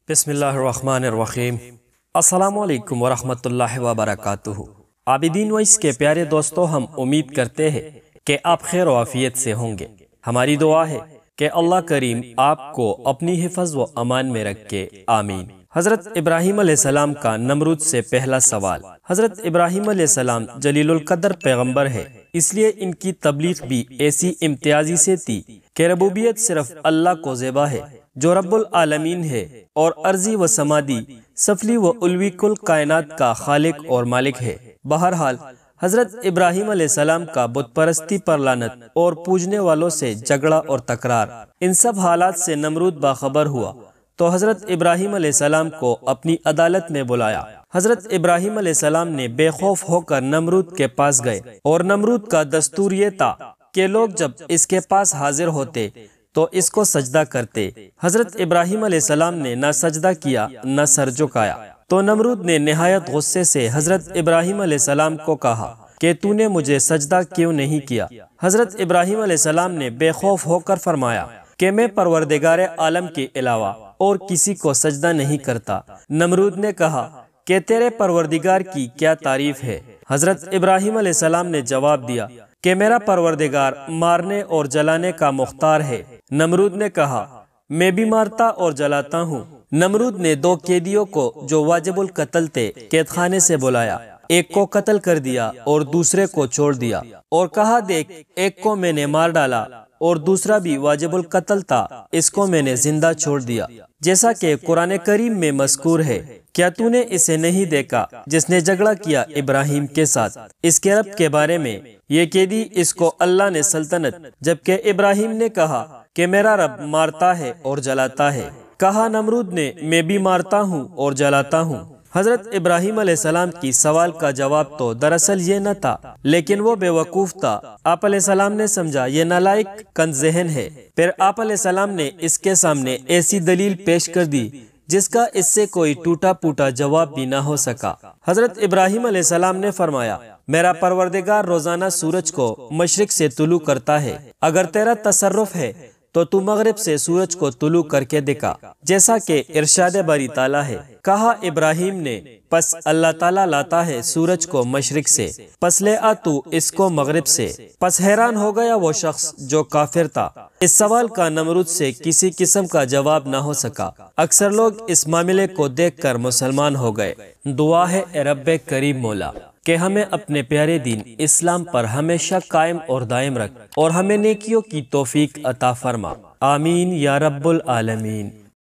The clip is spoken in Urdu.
بسم اللہ الرحمن الرحیم۔ السلام علیکم ورحمۃ اللہ وبرکاتہ۔ عابدین وائس کے پیارے دوستو، ہم امید کرتے ہیں کہ آپ خیر و عافیت سے ہوں گے۔ ہماری دعا ہے کہ اللہ کریم آپ کو اپنی حفظ و امان میں رکھے، آمین۔ حضرت ابراہیم علیہ السلام کا نمرود سے پہلا سوال۔ حضرت ابراہیم علیہ السلام جلیل القدر پیغمبر ہے، اس لیے ان کی تبلیغ بھی ایسی امتیازی سے تھی کہ ربوبیت صرف اللہ کو زیبا ہے جو رب العالمین ہے، اور ارضی و سمادی، سفلی و علوی کل کائنات کا خالق اور مالک ہے۔ بہرحال حضرت ابراہیم علیہ السلام کا بت پرستی پر لعنت اور پوجنے والوں سے جھگڑا اور تکرار، ان سب حالات سے نمرود باخبر ہوا تو حضرت ابراہیم علیہ السلام کو اپنی عدالت میں بلایا۔ حضرت ابراہیم علیہ السلام نے بے خوف ہو کر نمرود کے پاس گئے، اور نمرود کا دستور یہ تھا کہ لوگ جب اس کے پاس حاضر ہوتے تو اس کو سجدہ کرتے۔ حضرت ابراہیم علیہ السلام نے نہ سجدہ کیا نہ سر جھکایا، تو نمرود نے نہایت غصے سے حضرت ابراہیم علیہ السلام کو کہا کہ تو نے مجھے سجدہ کیوں نہیں کیا؟ حضرت ابراہیم علیہ السلام نے بے خوف ہو کر فرمایا کہ میں پروردگار عالم کے علاوہ اور کسی کو سجدہ نہیں کرتا۔ نمرود نے کہا کہ تیرے پروردگار کی کیا تعریف ہے؟ حضرت ابراہیم علیہ السلام نے جواب دیا کہ میرا پروردگار مارنے اور جلانے کا مختار ہے۔ نمرود نے کہا میں بھی مارتا اور جلاتا ہوں۔ نمرود نے دو قیدیوں کو جو واجب القتل تھے قید خانے سے بلایا، ایک کو قتل کر دیا اور دوسرے کو چھوڑ دیا، اور کہا دیکھ، ایک کو میں نے مار ڈالا اور دوسرا بھی واجب القتل تھا، اس کو میں نے زندہ چھوڑ دیا، جیسا کہ قرآن کریم میں مذکور ہے۔ کیا تو نے اسے نہیں دیکھا جس نے جھگڑا کیا ابراہیم کے ساتھ اس کے رب کے بارے میں؟ یہ قیدی اس کو اللہ نے سلطنت، جبکہ ابراہیم نے کہا کہ میرا رب مارتا ہے اور جلاتا ہے۔ کہا نمرود نے میں بھی مارتا ہوں اور جلاتا ہوں۔ حضرت ابراہیم علیہ السلام کی سوال کا جواب تو دراصل یہ نہ تھا، لیکن وہ بے وقوف تھا۔ آپ علیہ السلام نے سمجھا یہ نالائق کند ذہن ہے۔ پھر آپ علیہ السلام نے اس کے سامنے ایسی دلیل پیش کر دی جس کا اس سے کوئی ٹوٹا پوٹا جواب بھی نہ ہو سکا۔ حضرت ابراہیم علیہ السلام نے فرمایا میرا پروردگار روزانہ سورج کو مشرق سے طلوع کرتا ہے، اگر تیرا تصرف ہے تو تو مغرب سے سورج کو طلوع کر کے دکھا، جیسا کہ ارشاد باری تعالیٰ ہے۔ کہا ابراہیم نے پس اللہ تعالیٰ لاتا ہے سورج کو مشرق سے، پس لے آ تو اس کو مغرب سے۔ پس حیران ہو گیا وہ شخص جو کافر تھا۔ اس سوال کا نمرود سے کسی قسم کا جواب نہ ہو سکا۔ اکثر لوگ اس معاملے کو دیکھ کر مسلمان ہو گئے۔ دعا ہے اے رب کریم مولا کہ ہمیں اپنے پیارے دین اسلام پر ہمیشہ قائم اور دائم رکھ، اور ہمیں نیکیوں کی توفیق عطا فرما، آمین یا رب العالمین۔